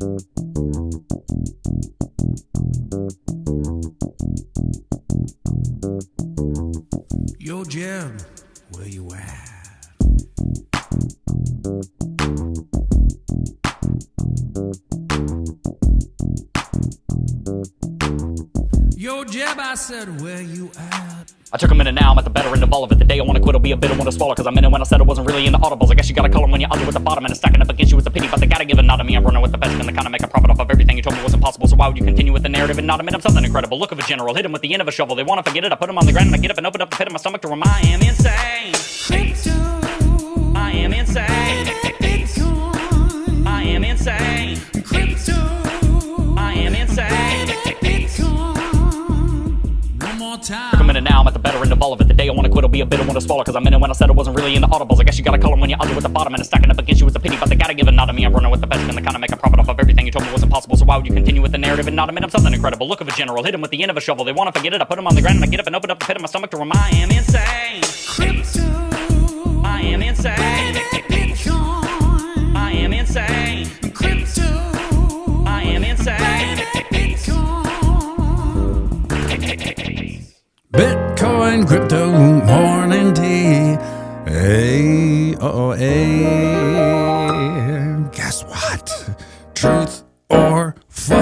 Yo, Jim, where you at? Yo, Jeb, I said, where you at? I took a minute now, I'm at the better end of all of it. The day I wanna quit will be a bit I wanna swallow. Cause I'm in it when I said I wasn't really into audibles. I guess you gotta call them when you're ugly with the bottom. And it's stacking up against you with the pity. But they gotta give a nod to me, I'm running with the best. Gonna kinda make a profit off of everything you told me wasn't possible. So why would you continue with the narrative and not admit I'm something incredible? Look of a general, hit him with the end of a shovel. They wanna forget it, I put him on the ground and I get up and open up the pit of my stomach to remind I am insane. I am insane. I am insane. I am insane. One more time. Took a minute now, I'm at the better end of all of it. The day I wanna quit will be a bit I wanna swallow. Cause I'm in it when I said I wasn't really into audibles. I guess you gotta call them when you're ugly with the bottom. And it's stacking up against you with the pity. But they gotta give a nod to me, I'm running with the best. Gonna kinda make a profit off of everything you told me wasn't possible. So why would you continue with the narrative and not admit I'm something incredible? Look of a general, hit him with the end of a shovel. They wanna forget it, I put him on the ground and I get up and open up the pit of my stomach to remind I am insane. I am insane. I am insane. I am insane. Bitcoin, crypto, morning tea. Hey, hey. Guess what? Truth or fun?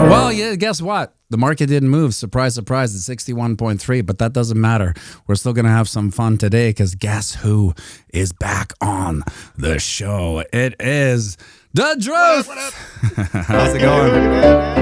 Well, yeah, guess what? The market didn't move. Surprise, surprise, it's 61.3, but that doesn't matter. We're still going to have some fun today because guess who is back on the show? It is the Truth. What up? How's it going?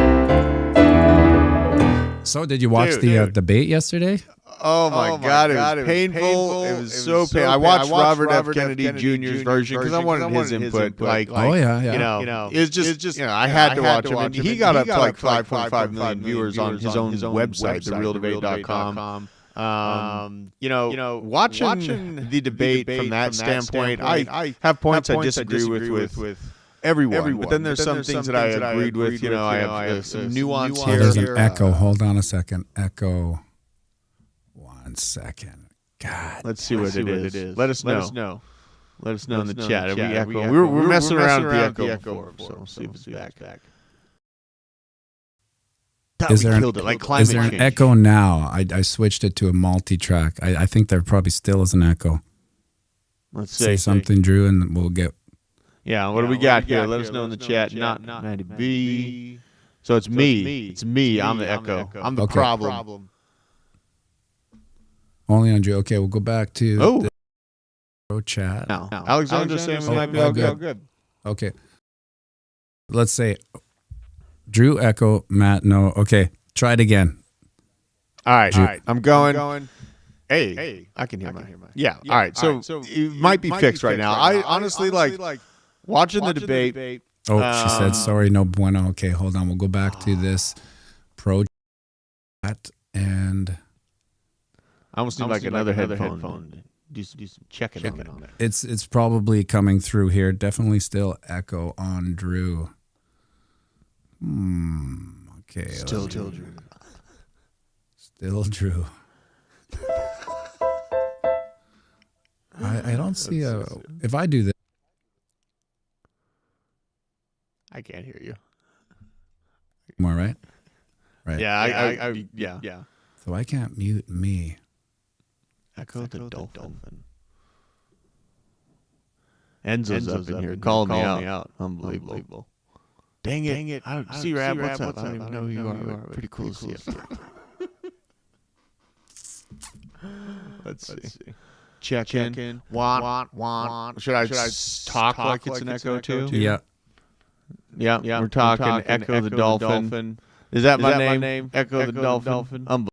So, did you watch the debate yesterday? Oh my God, it was painful. It was so painful. I watched Robert F. Kennedy Jr.'s version because I wanted his input. Like, Oh, yeah. you know, it's just I had to watch him. And he got up to like 5.5 million viewers on his own website, therealdebate.com. Watching the debate from that standpoint, I have points I disagree with everyone. But then there's some things that I agreed with. You know, I have some nuance here. There's an echo. Hold on a second. Echo. 1 second. God. Let's see what it is. Let us know. Let us know in the chat. Are we echoing? We're messing around with the echo before, so we'll see if it's back. Is there an echo now? I switched it to a multi-track. I think there probably still is an echo. Let's say something, Drew, and we'll get... Yeah, what do we got here? Let us know in the chat. Not Matty B. So it's me. It's me. I'm the echo. I'm the problem. Only on Drew. Okay, we'll go back to the chat. No. Alexander's saying we might be all good. Okay. Let's say Drew, echo, Matt, no. Okay, try it again. All right. I'm going. Hey, I can hear my. Yeah. All right. So it might be fixed right now. I honestly like watching the debate. Oh, she said, sorry, no bueno. Okay, hold on. We'll go back to this pro chat and... I almost need like another headphone. Do some checking on it. It's probably coming through here. Definitely still echo on Drew. Okay. Still Drew. Still Drew. I don't see a... If I do this... I can't hear you. More, right? Right. Yeah. So I can't mute me. Echo the dolphin. Enzo's up in here calling me out. Unbelievable. Dang it. I don't see Rab. What's up? I don't even know who you are. Pretty cool to see you. Let's see. Check in. Want. Should I talk like it's an echo too? Yeah. We're talking Echo the Dolphin. Is that my name? Echo the Dolphin. Unbelievable.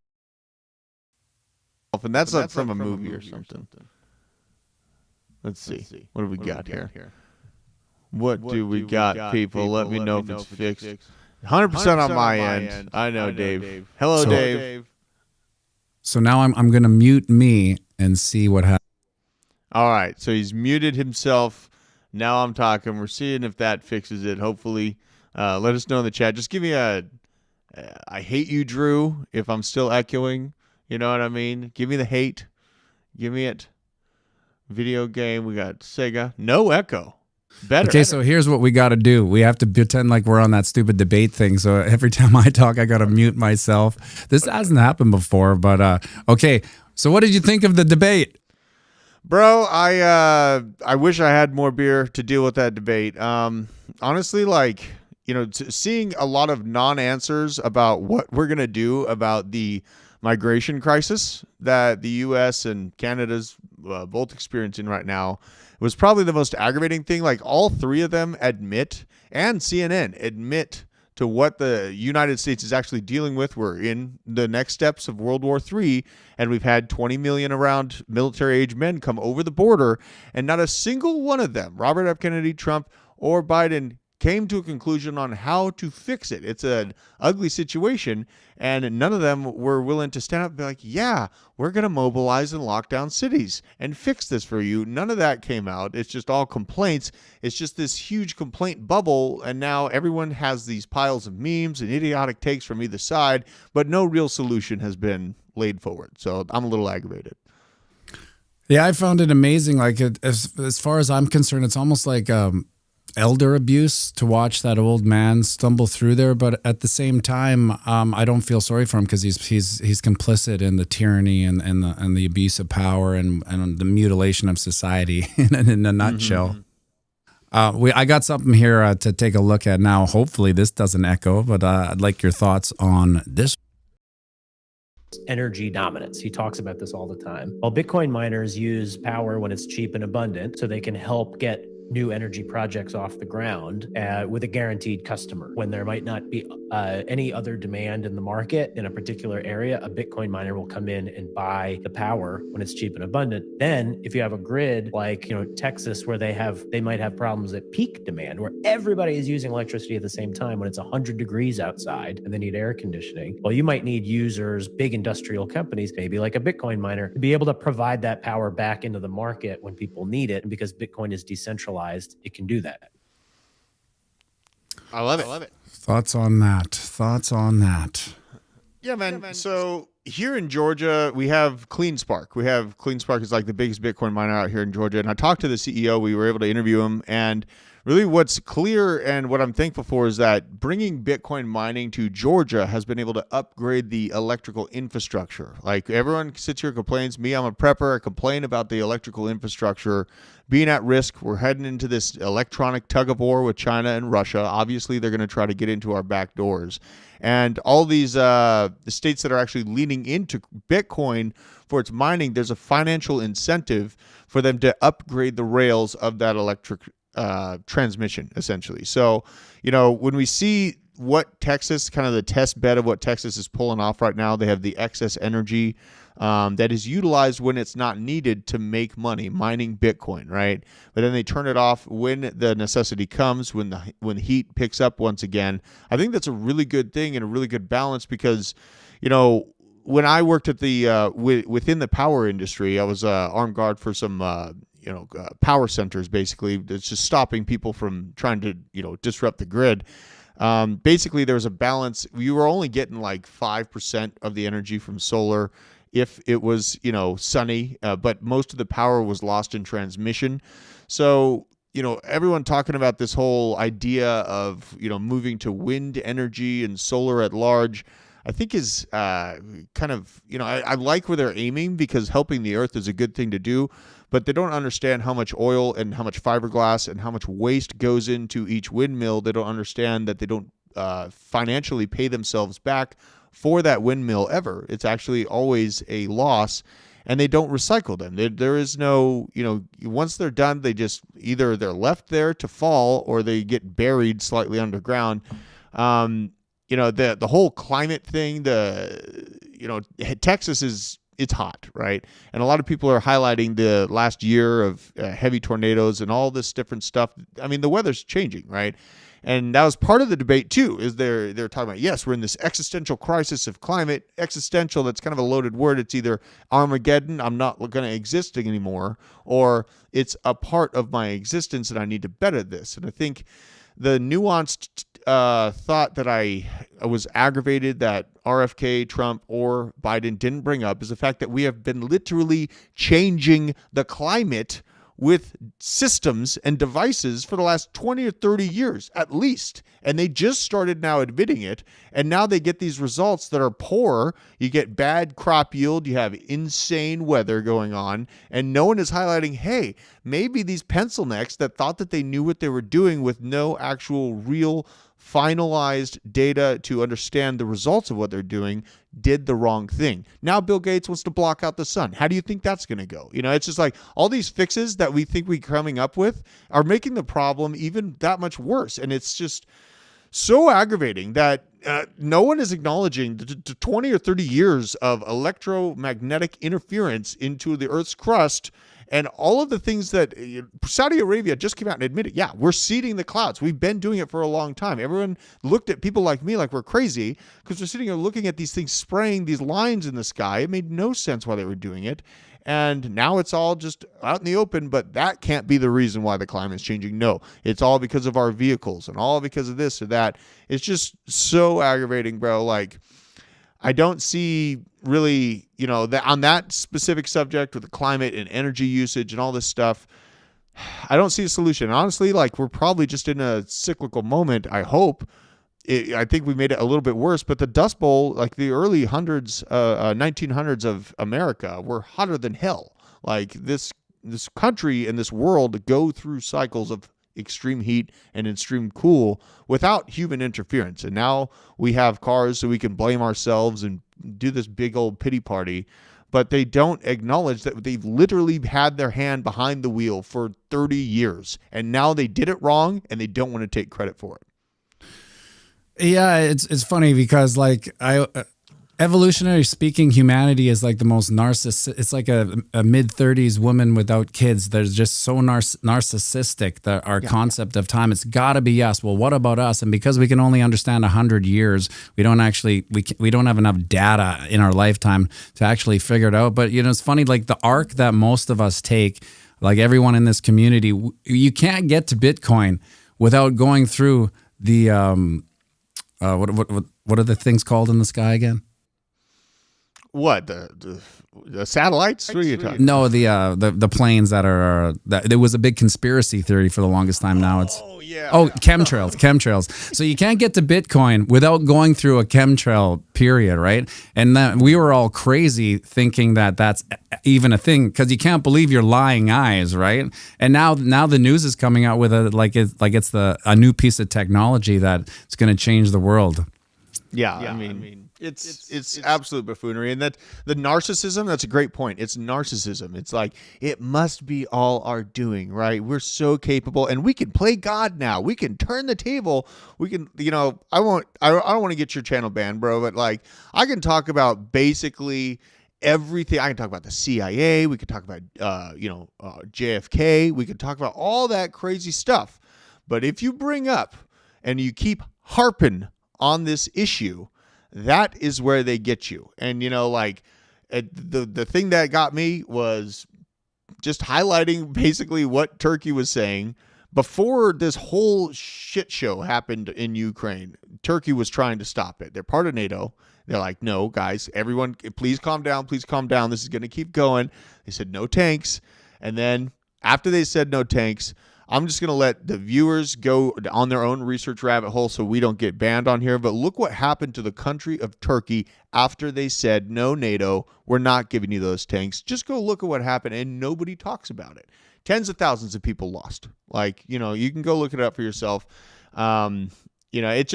That's like from a movie or something. Let's see. What do we got here? What do we got, people? Let me know if it's fixed. 100% on my end. I know, Dave. Hello, Dave. So now I'm going to mute me and see what happens. All right. So he's muted himself. Now I'm talking. We're seeing if that fixes it. Hopefully. Let us know in the chat. Just give me a I hate you, Drew, if I'm still echoing. You know what I mean? Give me the hate. Give me it. Video game. We got Sega. No echo. Better. Okay, so here's what we got to do. We have to pretend like we're on that stupid debate thing. So every time I talk, I got to mute myself. This hasn't happened before, but okay. So what did you think of the debate? Bro, I wish I had more beer to deal with that debate. Honestly, like, seeing a lot of non-answers about what we're going to do about the migration crisis that the U.S. and Canada's both experiencing right now was probably the most aggravating thing. Like, all three of them admit, and CNN admit, to what the United States is actually dealing with. We're in the next steps of World War III, and we've had 20 million around military-age men come over the border, and not a single one of them, Robert F. Kennedy, Trump, or Biden, came to a conclusion on how to fix it. It's an ugly situation, and none of them were willing to stand up and be like, yeah, we're going to mobilize and lock down cities and fix this for you. None of that came out. It's just all complaints. It's just this huge complaint bubble, and now everyone has these piles of memes and idiotic takes from either side, but no real solution has been laid forward. So I'm a little aggravated. Yeah, I found it amazing. Like, as far as I'm concerned, it's almost like elder abuse to watch that old man stumble through there, but at the same time, I don't feel sorry for him because he's complicit in the tyranny and the abuse of power and the mutilation of society in a nutshell. I got something here to take a look at now. Hopefully this doesn't echo, but I'd like your thoughts on this. Energy dominance. He talks about this all the time. Well, Bitcoin miners use power when it's cheap and abundant so they can help get new energy projects off the ground with a guaranteed customer. When there might not be any other demand in the market in a particular area, a Bitcoin miner will come in and buy the power when it's cheap and abundant. Then if you have a grid like, Texas, where they might have problems at peak demand, where everybody is using electricity at the same time when it's 100 degrees outside and they need air conditioning. Well, you might need users, big industrial companies, maybe like a Bitcoin miner, to be able to provide that power back into the market when people need it. And because Bitcoin is decentralized, it can do that. I love it. Thoughts on that? Yeah, man. So here in Georgia, we have CleanSpark. CleanSpark is like the biggest Bitcoin miner out here in Georgia. And I talked to the CEO. We were able to interview him. And really what's clear and what I'm thankful for is that bringing Bitcoin mining to Georgia has been able to upgrade the electrical infrastructure. Like, everyone sits here and complains. Me, I'm a prepper. I complain about the electrical infrastructure being at risk. We're heading into this electronic tug of war with China and Russia. Obviously, they're going to try to get into our back doors. And all these the states that are actually leaning into Bitcoin for its mining, there's a financial incentive for them to upgrade the rails of that electric transmission, essentially. So, when we see what Texas, kind of the test bed of what Texas is pulling off right now, they have the excess energy that is utilized when it's not needed to make money, mining Bitcoin, right? But then they turn it off when the necessity comes, when heat picks up once again. I think that's a really good thing and a really good balance because, when I worked at the within the power industry, I was armed guard for some power centers. Basically, it's just stopping people from trying to disrupt the grid. Basically, there was a balance. You were only getting like 5% of the energy from solar if it was sunny, but most of the power was lost in transmission. So everyone talking about this whole idea of moving to wind energy and solar at large, I think is kind of, I like where they're aiming because helping the earth is a good thing to do, but they don't understand how much oil and how much fiberglass and how much waste goes into each windmill. They don't understand that they don't financially pay themselves back for that windmill ever. It's actually always a loss, and they don't recycle them. There is no, once they're done, they just either they're left there to fall or they get buried slightly underground. The whole climate thing, Texas it's hot, right? And a lot of people are highlighting the last year of heavy tornadoes and all this different stuff. I mean, the weather's changing, right? And that was part of the debate too, is they're talking about, yes, we're in this existential crisis of climate. Existential, that's kind of a loaded word. It's either Armageddon, I'm not going to exist anymore, or it's a part of my existence and I need to better this. And I think the nuanced thought that I was aggravated that RFK, Trump, or Biden didn't bring up is the fact that we have been literally changing the climate with systems and devices for the last 20 or 30 years at least. And they just started now admitting it. And now they get these results that are poor. You get bad crop yield. You have insane weather going on. And no one is highlighting, hey, maybe these pencil necks that thought that they knew what they were doing with no actual real finalized data to understand the results of what they're doing did the wrong thing. Now Bill Gates wants to block out the sun. How do you think that's going to go? You know, it's just like all these fixes that we think we're coming up with are making the problem even that much worse. And it's just so aggravating that no one is acknowledging the 20 or 30 years of electromagnetic interference into the Earth's crust and all of the things that Saudi Arabia just came out and admitted, yeah, we're seeding the clouds. We've been doing it for a long time. Everyone looked at people like me like we're crazy because we're sitting here looking at these things spraying these lines in the sky. It made no sense why they were doing it. And now it's all just out in the open, but that can't be the reason why the climate's changing. No, it's all because of our vehicles and all because of this or that. It's just so aggravating, bro. Like, I don't see really, you know, that on that specific subject with the climate and energy usage and all this stuff, I don't see a solution. Honestly, like, we're probably just in a cyclical moment, I hope. I think we made it a little bit worse, but the Dust Bowl, like the early 1900s of America, were hotter than hell. Like, this country and this world go through cycles of extreme heat and extreme cool without human interference. And now we have cars so we can blame ourselves and do this big old pity party, but they don't acknowledge that they've literally had their hand behind the wheel for 30 years. And now they did it wrong and they don't want to take credit for it. Yeah, it's funny because like evolutionary speaking, humanity is like the most narcissistic. It's like a mid-30s woman without kids. They're just so narcissistic that our concept of time, it's got to be us. Well, what about us? And because we can only understand 100 years, we don't have enough data in our lifetime to actually figure it out. But you know, it's funny, like the arc that most of us take, like everyone in this community, you can't get to Bitcoin without going through the what are the things called in the sky again? What, the satellites? What are you talking? No, the planes that are there was a big conspiracy theory for the longest time. Now it's chemtrails. So you can't get to Bitcoin without going through a chemtrail period, right? And then we were all crazy thinking that that's even a thing because you can't believe your lying eyes, right? And now the news is coming out with it's a new piece of technology that's going to change the world. Yeah, I mean it's absolute buffoonery. And that the narcissism, that's a great point. It's narcissism. It's like, it must be all our doing, right? We're so capable and we can play God now. We can turn the table. We can, you know, I don't want to get your channel banned, bro, but like, I can talk about basically everything. I can talk about the CIA. We could talk about, JFK. We could talk about all that crazy stuff. But if you bring up and you keep harping on this issue, that is where they get you. And, you know, like the thing that got me was just highlighting basically what Turkey was saying before this whole shit show happened in Ukraine. Turkey was trying to stop it. They're part of NATO. They're like, no, guys, everyone, please calm down. Please calm down. This is going to keep going. They said no tanks. And then after they said no tanks, I'm just going to let the viewers go on their own research rabbit hole so we don't get banned on here. But look what happened to the country of Turkey after they said, no, NATO, we're not giving you those tanks. Just go look at what happened, and nobody talks about it. Tens of thousands of people lost. Like, you know, you can go look it up for yourself. You know, it's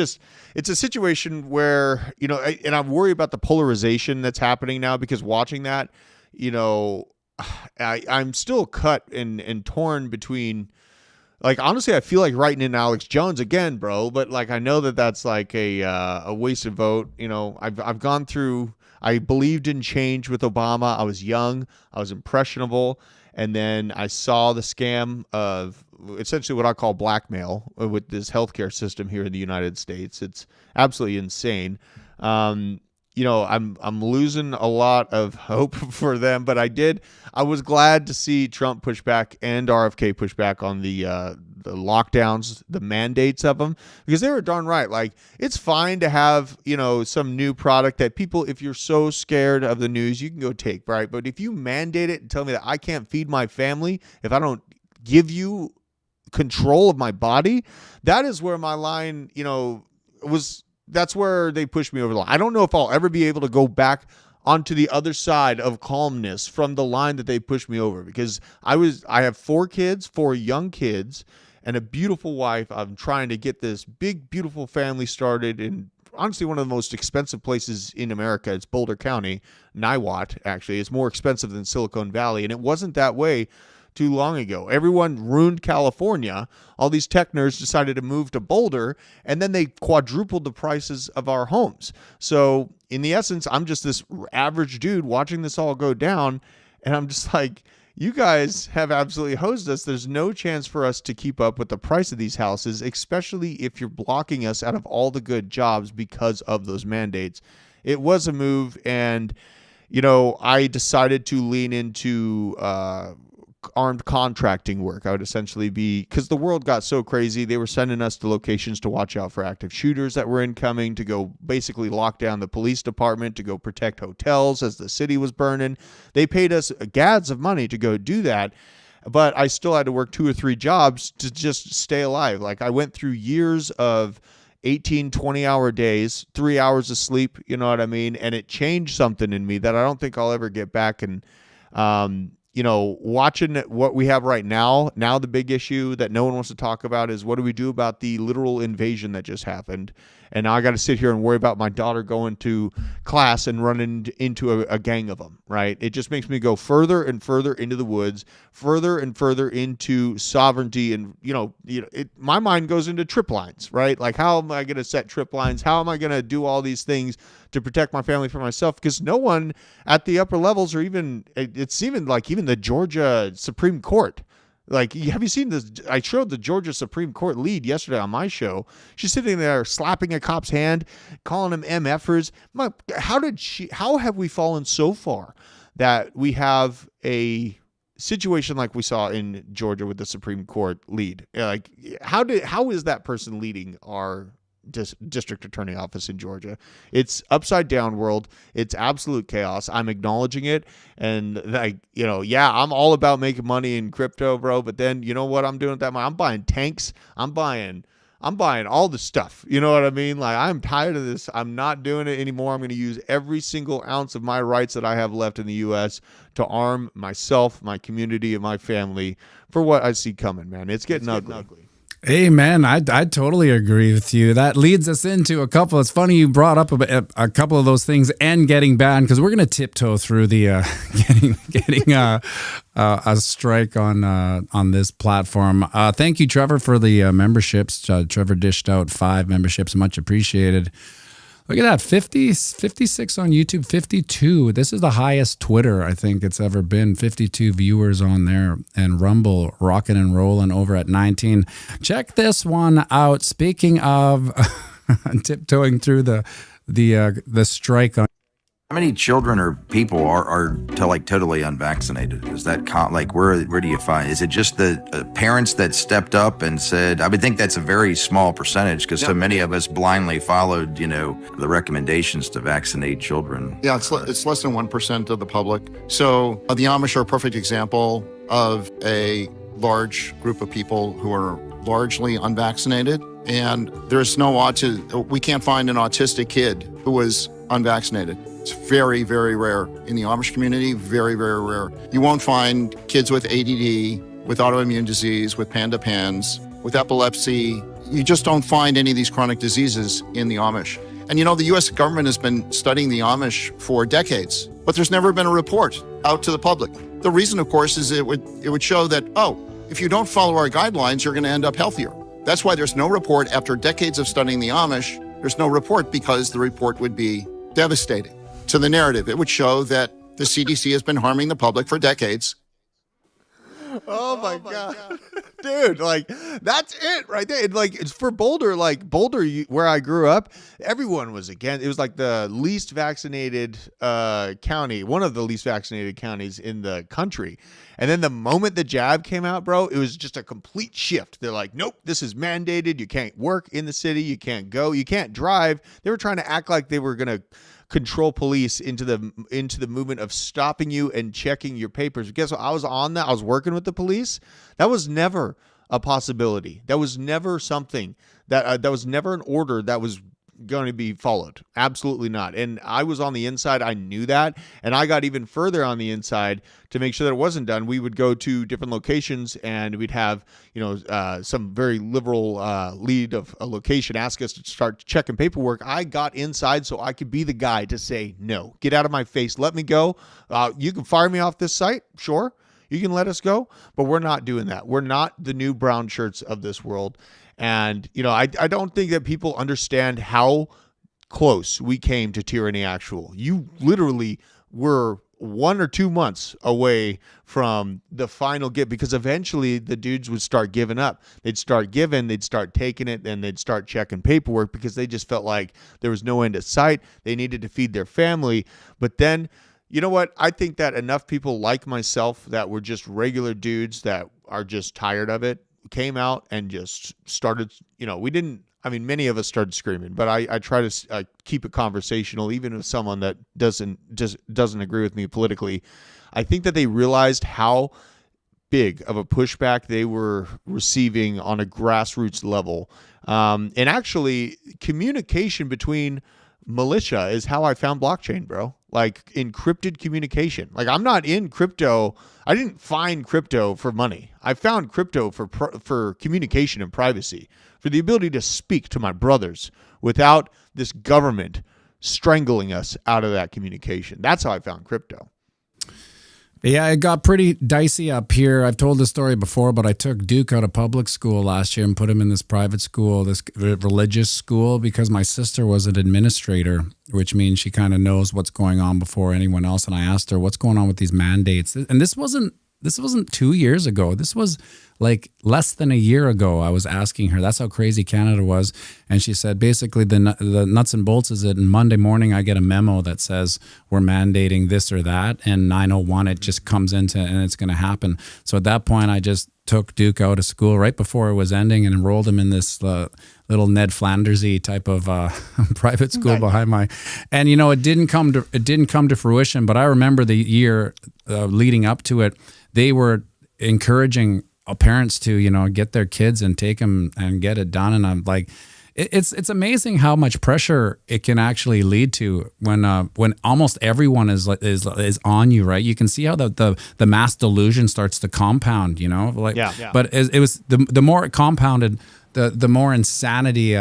a situation where, you know, and I'm worried about the polarization that's happening now because watching that, you know, I'm still cut and torn between. Like, honestly, I feel like writing in Alex Jones again, bro. But like, I know that that's like a wasted vote. You know, I've gone through. I believed in change with Obama. I was young. I was impressionable, and then I saw the scam of essentially what I call blackmail with this healthcare system here in the United States. It's absolutely insane. You know, I'm losing a lot of hope for them, but I was glad to see Trump push back and RFK push back on the lockdowns, the mandates of them, because they were darn right. Like, it's fine to have, you know, some new product that people, if you're so scared of the news, you can go take, right? But if you mandate it and tell me that I can't feed my family if I don't give you control of my body, that is where my line, that's where they pushed me over the line. I don't know if I'll ever be able to go back onto the other side of calmness from the line that they pushed me over, because I have 4 young kids, and a beautiful wife. I'm trying to get this big, beautiful family started in honestly one of the most expensive places in America. It's Boulder County, Niwot, actually. It's more expensive than Silicon Valley, and it wasn't that way too long ago. Everyone ruined California. All these tech nerds decided to move to Boulder, and then they quadrupled the prices of our homes. So in the essence, I'm just this average dude watching this all go down, and I'm just like, you guys have absolutely hosed us. There's no chance for us to keep up with the price of these houses, especially if you're blocking us out of all the good jobs because of those mandates. It was a move, and I decided to lean into armed contracting work. I would essentially because the world got so crazy, they were sending us to locations to watch out for active shooters that were incoming, to go basically lock down the police department, to go protect hotels as the city was burning. They paid us gads of money to go do that, but I still had to work 2 or 3 jobs to just stay alive. Like, I went through years of 18, 20-hour days, 3 hours of sleep, you know what I mean? And it changed something in me that I don't think I'll ever get back. And watching what we have right now the big issue that no one wants to talk about is, what do we do about the literal invasion that just happened? And now I got to sit here and worry about my daughter going to class and running into a gang of them, right? It just makes me go further and further into the woods, further and further into sovereignty. And, my mind goes into trip lines, right? Like, how am I going to set trip lines? How am I going to do all these things to protect my family from myself? Because no one at the upper levels, or even the Georgia Supreme Court. Like, have you seen this? I showed the Georgia Supreme Court lead yesterday on my show. She's sitting there slapping a cop's hand, calling him MFers. How have we fallen so far that we have a situation like we saw in Georgia with the Supreme Court lead? Like, how is that person leading our district attorney office in Georgia? It's upside down world. It's absolute chaos. I'm acknowledging it. And I'm all about making money in crypto, bro. But then you know what I'm doing with that money? I'm buying tanks. I'm buying all the stuff. You know what I mean? Like, I'm tired of this. I'm not doing it anymore. I'm going to use every single ounce of my rights that I have left in the U.S. to arm myself, my community, and my family for what I see coming, man. It's getting ugly. Hey, man, I totally agree with you. That leads us into a couple. It's funny you brought up a couple of those things and getting banned, because we're going to tiptoe through the getting a strike on this platform. Thank you, Trevor, for the memberships. Trevor dished out 5 memberships. Much appreciated. Look at that, 56 on YouTube, 52. This is the highest Twitter I think it's ever been, 52 viewers on there. And Rumble rocking and rolling over at 19. Check this one out. Speaking of tiptoeing through the strike on. How many children or people are totally unvaccinated? Is that where do you find? Is it just the parents that stepped up and said? I would think that's a very small percentage, because so many of us blindly followed, the recommendations to vaccinate children. Yeah, it's less than 1% of the public. So the Amish are a perfect example of a large group of people who are largely unvaccinated, and there's no we can't find an autistic kid who was unvaccinated. It's very, very rare in the Amish community, very, very rare. You won't find kids with ADD, with autoimmune disease, with panda pans, with epilepsy. You just don't find any of these chronic diseases in the Amish. And the U.S. government has been studying the Amish for decades, but there's never been a report out to the public. The reason, of course, is it would show that, if you don't follow our guidelines, you're going to end up healthier. That's why there's no report after decades of studying the Amish. There's no report, because the report would be devastating to the narrative. It would show that the CDC has been harming the public for decades. Oh my God. Dude, that's it right there. It's for Boulder, where I grew up, everyone was against. It was like the least vaccinated county, one of the least vaccinated counties in the country. And then the moment the jab came out, bro, it was just a complete shift. They're like, nope, this is mandated. You can't work in the city. You can't go. You can't drive. They were trying to act like they were going to control police into the movement of stopping you and checking your papers. Guess what? I was on that. I was working with the police. face, that was never a possibility. That was never something that was never an order that was going to be followed. Absolutely not. And I was on the inside. I knew that. And I got even further on the inside to make sure that it wasn't done. We would go to different locations and we'd have, some very liberal lead of a location ask us to start checking paperwork. I got inside so I could be the guy to say, no, get out of my face. Let me go. You can fire me off this site. Sure. You can let us go, but we're not doing that. We're not the new brown shirts of this world. And, I don't think that people understand how close we came to tyranny actual. You literally were 1 or 2 months away from the final get, because eventually the dudes would start giving up. They'd start giving, they'd start taking it, and they'd start checking paperwork because they just felt like there was no end in sight. They needed to feed their family. But then, you know what? I think that enough people like myself that were just regular dudes that are just tired of it came out and just started, many of us started screaming, but I try to keep it conversational, even with someone that doesn't agree with me politically. I think that they realized how big of a pushback they were receiving on a grassroots level. And actually, communication between militia is how I found blockchain, bro. Like encrypted communication. Like I'm not in crypto. I didn't find crypto for money. I found crypto for communication and privacy, for the ability to speak to my brothers without this government strangling us out of that communication. That's how I found crypto. Yeah, it got pretty dicey up here. I've told this story before, but I took Duke out of public school last year and put him in this private school, this religious school, because my sister was an administrator, which means she kind of knows what's going on before anyone else. And I asked her, what's going on with these mandates? And this wasn't 2 years ago. This was like less than a year ago. I was asking her. That's how crazy Canada was. And she said, basically, the nuts and bolts is that Monday morning I get a memo that says we're mandating this or that. And 9:01, it just comes into, and it's going to happen. So at that point, I just took Duke out of school right before it was ending and enrolled him in this little Ned Flandersy type of private school behind my, and it didn't come to fruition. But I remember the year leading up to it, they were encouraging parents to get their kids and take them and get it done. And I'm like, it's amazing how much pressure it can actually lead to when almost everyone is on you, right? You can see how the mass delusion starts to compound, Yeah. But it was the more it compounded, the more insanity.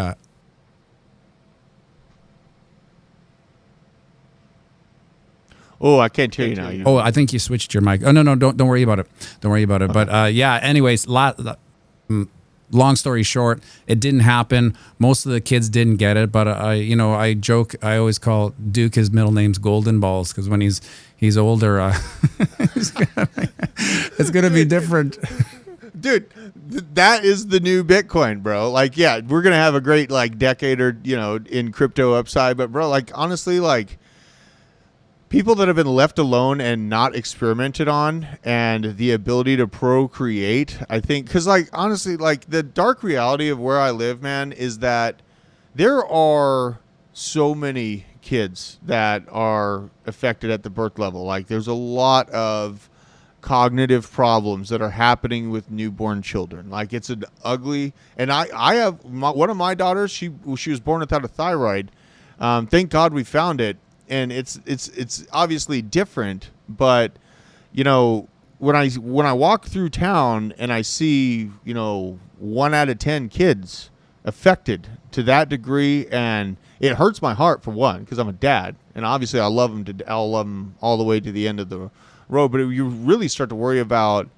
Oh, I can't hear you now. Oh, I think you switched your mic. Oh, no, don't worry about it. Don't worry about it. Okay. But anyways, long story short, it didn't happen. Most of the kids didn't get it. But I joke. I always call Duke, his middle name's Golden Balls, because when he's older, it's gonna be different. Dude, that is the new Bitcoin, bro. Like, yeah, we're gonna have a great decade or in crypto upside, but bro, honestly, people that have been left alone and not experimented on, and the ability to procreate, I think, because honestly, the dark reality of where I live, man, is that there are so many kids that are affected at the birth level. There's a lot of cognitive problems that are happening with newborn children. It's an ugly, and I have one of my daughters, she was born without a thyroid. Thank God we found it. And it's obviously different, but when I walk through town and I see 1 out of 10 kids affected to that degree, and it hurts my heart, for one, because I'm a dad, and obviously I'll love them all the way to the end of the road. But you really start to worry about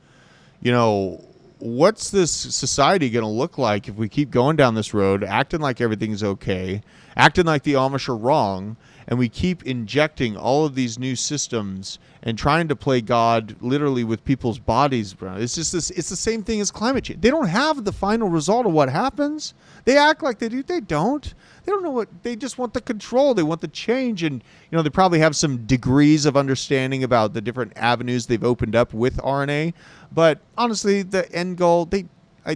what's this society going to look like if we keep going down this road, acting like everything's okay, acting like the Amish are wrong, and we keep injecting all of these new systems and trying to play God literally with people's bodies, bro. It's just this. It's the same thing as climate change. They don't have the final result of what happens. They act like they do. They don't. They don't know what. They just want the control. They want the change, and they probably have some degrees of understanding about the different avenues they've opened up with RNA. But honestly, the end goal,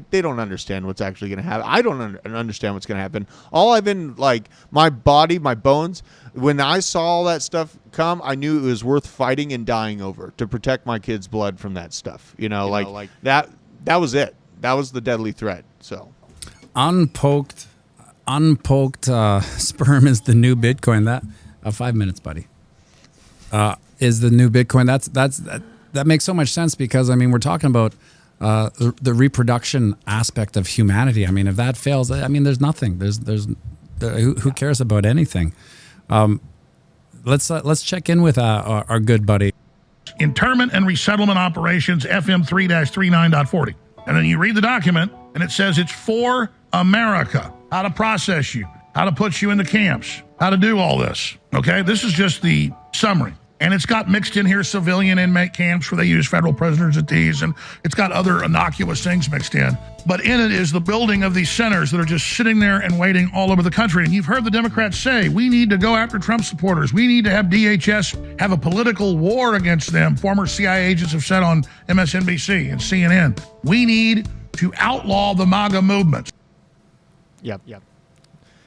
they don't understand what's actually going to happen. I don't understand what's going to happen. All I've been like, my body, my bones, when I saw all that stuff come, I knew it was worth fighting and dying over to protect my kids' blood from that stuff. Like that was it. That was the deadly threat. So unpoked sperm is the new Bitcoin. That 5 minutes, buddy. Is the new Bitcoin. That makes so much sense because I mean we're talking about the reproduction aspect of humanity. I mean if that fails, I mean there's nothing. Who cares about anything? Let's check in with our good buddy. Internment and resettlement operations FM 3-39.40. And then you read the document and it says it's for America. How to process you, how to put you into camps, how to do all this. Okay, this is just the summary. And it's got mixed in here civilian inmate camps where they use federal prisoners at these, and it's got other innocuous things mixed in. But in it is the building of these centers that are just sitting there and waiting all over the country. And you've heard the Democrats say, we need to go after Trump supporters. We need to have DHS have a political war against them. Former CIA agents have said on MSNBC and CNN. We need to outlaw the MAGA movement. Yep.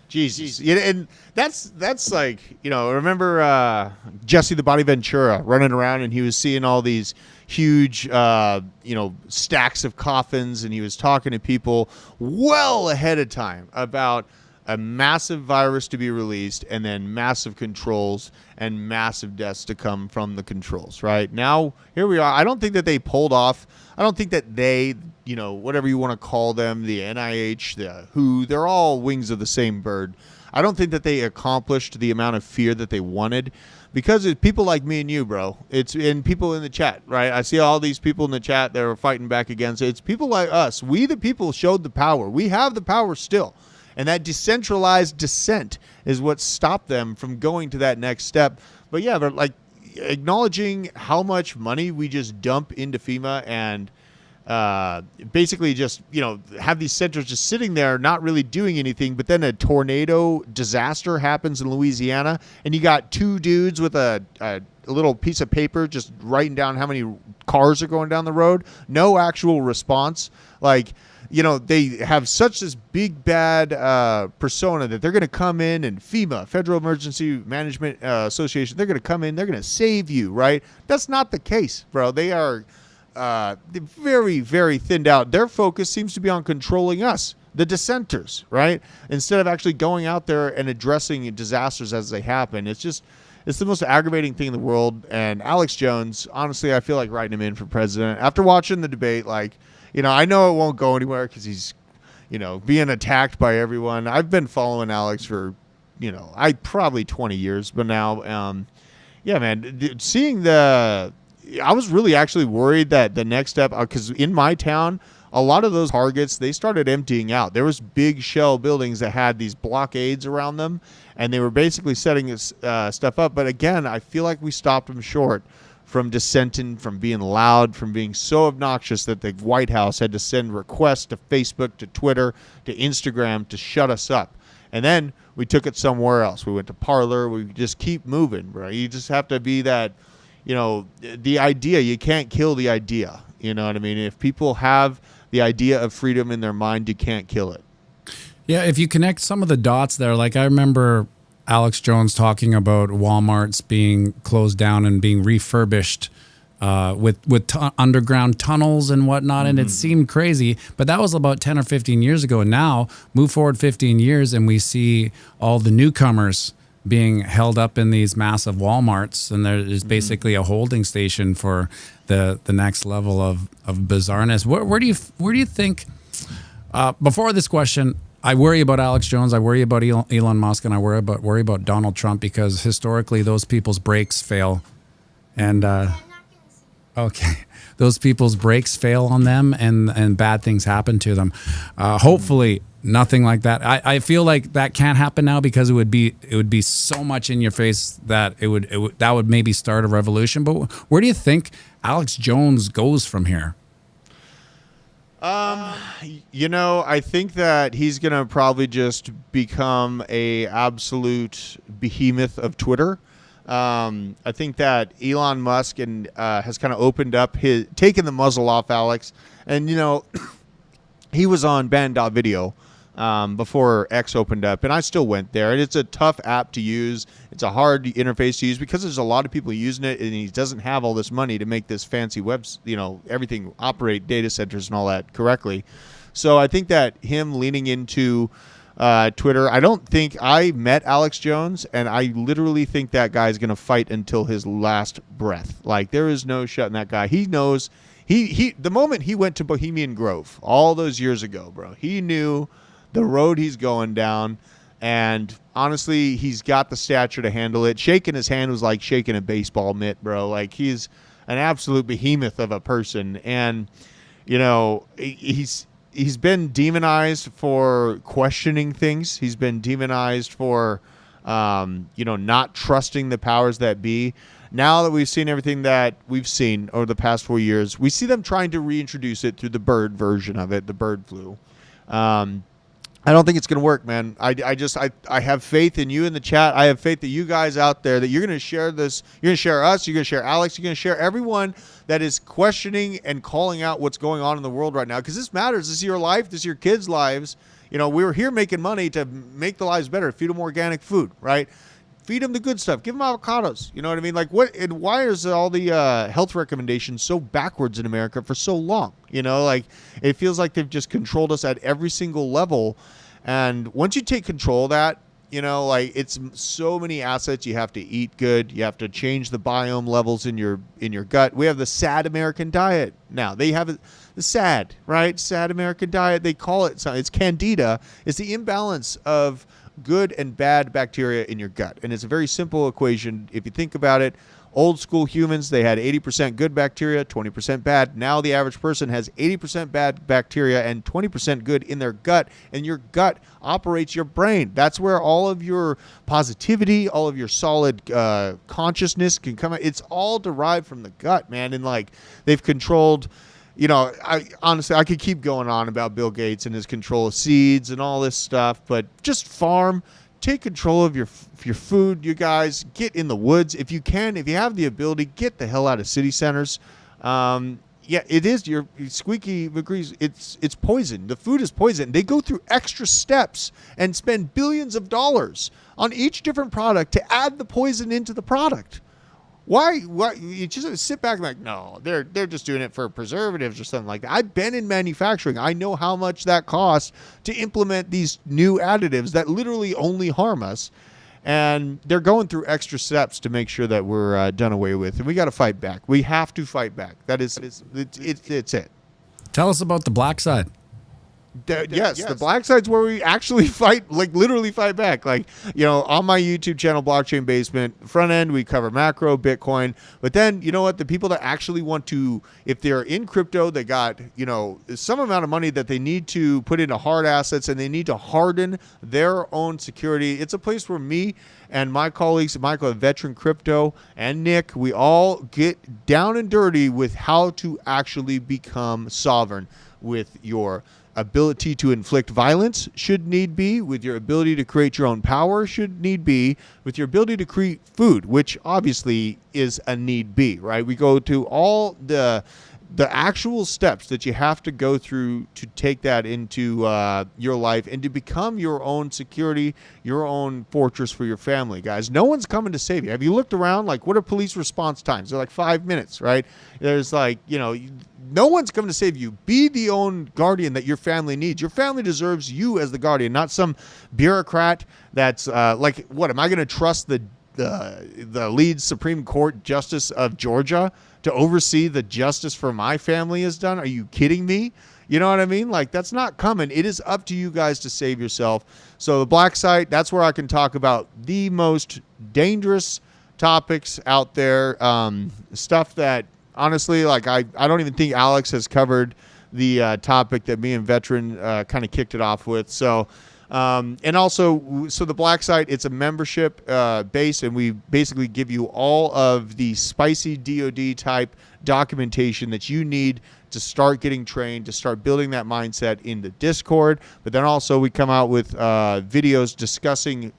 Jesus. Yeah, and that's like, remember Jesse the Body Ventura running around and he was seeing all these huge, stacks of coffins and he was talking to people well ahead of time about a massive virus to be released and then massive controls and massive deaths to come from the controls, right? Now, here we are. I don't think that they pulled off. I don't think that they, whatever you want to call them, the NIH, the WHO, they're all wings of the same bird. I don't think that they accomplished the amount of fear that they wanted because it's people like me and you, bro. It's and people in the chat, right? I see all these people in the chat that are fighting back against it. It's people like us. We, the people, showed the power. We have the power still. And that decentralized dissent is what stopped them from going to that next step. But yeah, but like acknowledging how much money we just dump into FEMA and basically just, have these centers just sitting there not really doing anything. But then a tornado disaster happens in Louisiana and you got two dudes with a little piece of paper just writing down how many cars are going down the road. No actual response. Like, they have such this big bad persona that they're going to come in and FEMA, Federal Emergency Management Association, they're going to come in, they're going to save you, right? That's not the case, bro. They are very, very thinned out. Their focus seems to be on controlling us, the dissenters, right? Instead of actually going out there and addressing disasters as they happen. It's the most aggravating thing in the world. And Alex Jones, honestly, I feel like writing him in for president. After watching the debate, I know it won't go anywhere because he's, being attacked by everyone. I've been following Alex for, probably 20 years, but now, yeah, man, seeing I was really actually worried that the next step, because in my town, a lot of those targets, they started emptying out. There was big shell buildings that had these blockades around them, and they were basically setting stuff up. But again, I feel like we stopped them short from dissenting, from being loud, from being so obnoxious that the White House had to send requests to Facebook, to Twitter, to Instagram to shut us up. And then we took it somewhere else. We went to Parler. We just keep moving, bro. You just have to be that, the idea. You can't kill the idea. You know what I mean? If people have the idea of freedom in their mind, you can't kill it. Yeah, if you connect some of the dots there, like I remember Alex Jones talking about Walmarts being closed down and being refurbished with underground tunnels and whatnot, and it seemed crazy, but that was about 10 or 15 years ago. And now, move forward 15 years, and we see all the newcomers being held up in these massive Walmarts, and there is basically a holding station for the next level of bizarreness. Where do you think? Before this question, I worry about Alex Jones, I worry about Elon Musk, and I worry about Donald Trump, because historically those people's brakes fail, and those people's brakes fail on them, and bad things happen to them. Hopefully nothing like that. I feel like that can't happen now, because it would be so much in your face that it would maybe start a revolution. But where do you think Alex Jones goes from here? I think that he's going to probably just become a absolute behemoth of Twitter. I think that Elon Musk has kind of opened up taken the muzzle off Alex. And, he was on band.video before X opened up, and I still went there. And it's a tough app to use. It's a hard interface to use because there's a lot of people using it, and he doesn't have all this money to make this fancy everything operate, data centers and all that correctly. So I think that him leaning into Twitter, I met Alex Jones, and I literally think that guy's going to fight until his last breath. Like, there is no shutting that guy. He knows. The moment he went to Bohemian Grove all those years ago, bro, he knew the road he's going down, and honestly, he's got the stature to handle it. Shaking his hand was like shaking a baseball mitt, bro. Like, he's an absolute behemoth of a person, and he's been demonized for questioning things. He's been demonized for not trusting the powers that be. Now that we've seen everything that we've seen over the past 4 years, we see them trying to reintroduce it through the bird version of it, the bird flu. I don't think it's going to work, man. I have faith in you in the chat. I have faith that you guys out there, that you're going to share this. You're going to share us. You're going to share Alex. You're going to share everyone that is questioning and calling out what's going on in the world right now. Because this matters. This is your life. This is your kids' lives. We're here making money to make the lives better. Feed them organic food, right? Feed them the good stuff. Give them avocados. You know what I mean? Like, what? And why is all the health recommendations so backwards in America for so long? It feels like they've just controlled us at every single level. And once you take control of that, it's so many assets. You have to eat good. You have to change the biome levels in your gut. We have the sad American diet now. They have the sad, right? Sad American diet. They call it. It's candida. It's the imbalance of good and bad bacteria in your gut. And it's a very simple equation. If you think about it, old school humans, they had 80% good bacteria, 20% bad. Now the average person has 80% bad bacteria and 20% good in their gut. And your gut operates your brain. That's where all of your positivity, all of your solid consciousness can come out. It's all derived from the gut, man. And they've controlled... I honestly could keep going on about Bill Gates and his control of seeds and all this stuff, but just farm, take control of your food, you guys. Get in the woods if you can. If you have the ability, get the hell out of city centers. It is your Squeaky agrees. It's poison. The food is poison. They go through extra steps and spend billions of dollars on each different product to add the poison into the product. Why? You just sit back and no, they're just doing it for preservatives or something like that. I've been in manufacturing. I know how much that costs to implement these new additives that literally only harm us. And they're going through extra steps to make sure that we're done away with. And we got to fight back. We have to fight back. It's it. Tell us about the black side. Yes, the black side's where we actually fight, literally fight back. On my YouTube channel, Blockchain Basement, front end, we cover macro, Bitcoin. But then, you know what? The people that actually want to, if they're in crypto, they got, some amount of money that they need to put into hard assets, and they need to harden their own security. It's a place where me and my colleagues, Michael, Veteran Crypto, and Nick, we all get down and dirty with how to actually become sovereign with your ability to inflict violence, should need be, with your ability to create your own power, should need be, with your ability to create food, which obviously is a need be, right? We go to all the actual steps that you have to go through to take that into your life and to become your own security, your own fortress for your family, guys. No one's coming to save you. Have you looked around? What are police response times? They're 5 minutes, right? There's no one's coming to save you. Be the own guardian that your family needs. Your family deserves you as the guardian, not some bureaucrat that's what? Am I going to trust the lead Supreme Court Justice of Georgia to oversee the justice for my family is done? Are you kidding me? You know what I mean? That's not coming. It is up to you guys to save yourself. So the black site, that's where I can talk about the most dangerous topics out there. Stuff that, honestly, I don't even think Alex has covered the topic that me and Veteran kind of kicked it off with. So, and also, so the black site, it's a membership base, and we basically give you all of the spicy DoD type documentation that you need to start getting trained, to start building that mindset in the Discord. But then also we come out with videos discussing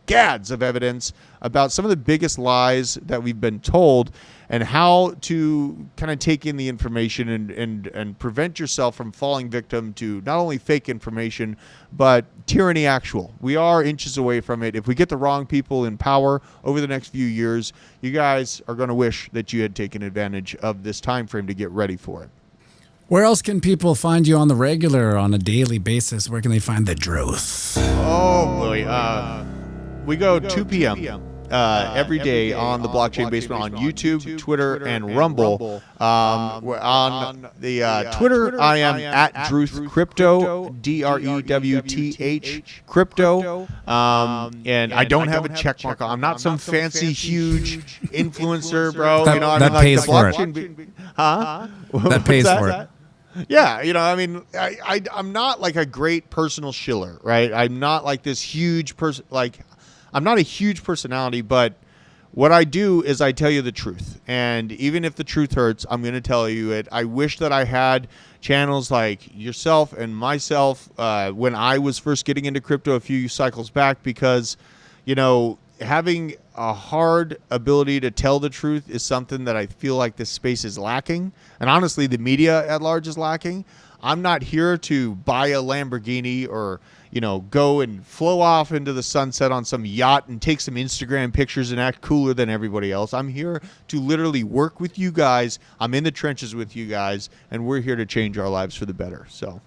gads of evidence about some of the biggest lies that we've been told, and how to kind of take in the information and prevent yourself from falling victim to not only fake information, but tyranny actual. We are inches away from it. If we get the wrong people in power over the next few years, you guys are going to wish that you had taken advantage of this time frame to get ready for it. Where else can people find you on the regular, on a daily basis? Where can they find the truth? Oh, boy. We go 2 p.m. Every day on the Blockchain Basement on YouTube, Twitter, and Rumble. On the Twitter, I am at Druth Crypto, DREWTH Crypto. And I don't have a check mark. I'm not some fancy, huge influencer, bro. That pays for it. Huh? That pays for it. Yeah, I'm not like a great personal shiller, right? I'm not like this huge person, I'm not a huge personality, but what I do is I tell you the truth. And even if the truth hurts, I'm going to tell you it. I wish that I had channels like yourself and myself when I was first getting into crypto a few cycles back, because, having a hard ability to tell the truth is something that I feel like this space is lacking. And honestly, the media at large is lacking. I'm not here to buy a Lamborghini or, go and flow off into the sunset on some yacht and take some Instagram pictures and act cooler than everybody else. I'm here to literally work with you guys. I'm in the trenches with you guys, and we're here to change our lives for the better. So.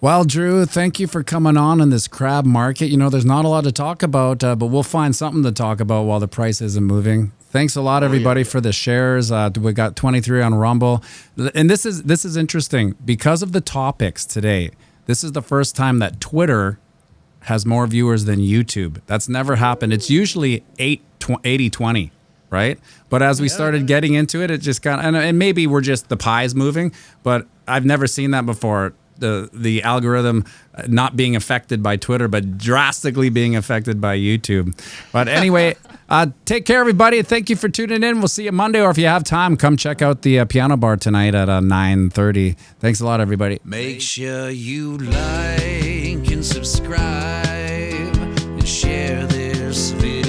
Well, Drew, thank you for coming on in this crab market. There's not a lot to talk about, but we'll find something to talk about while the price isn't moving. Thanks a lot, everybody, for the shares. We got 23 on Rumble. And this is interesting. Because of the topics today, this is the first time that Twitter has more viewers than YouTube. That's never happened. It's usually 80-20, right? But as we started getting into it, it just and maybe we're just the pie's moving, but I've never seen that before. The algorithm not being affected by Twitter, but drastically being affected by YouTube. But anyway, take care, everybody. Thank you for tuning in. We'll see you Monday, or if you have time, come check out the piano bar tonight at 9:30. Thanks a lot, everybody. Make sure you like and subscribe and share this video.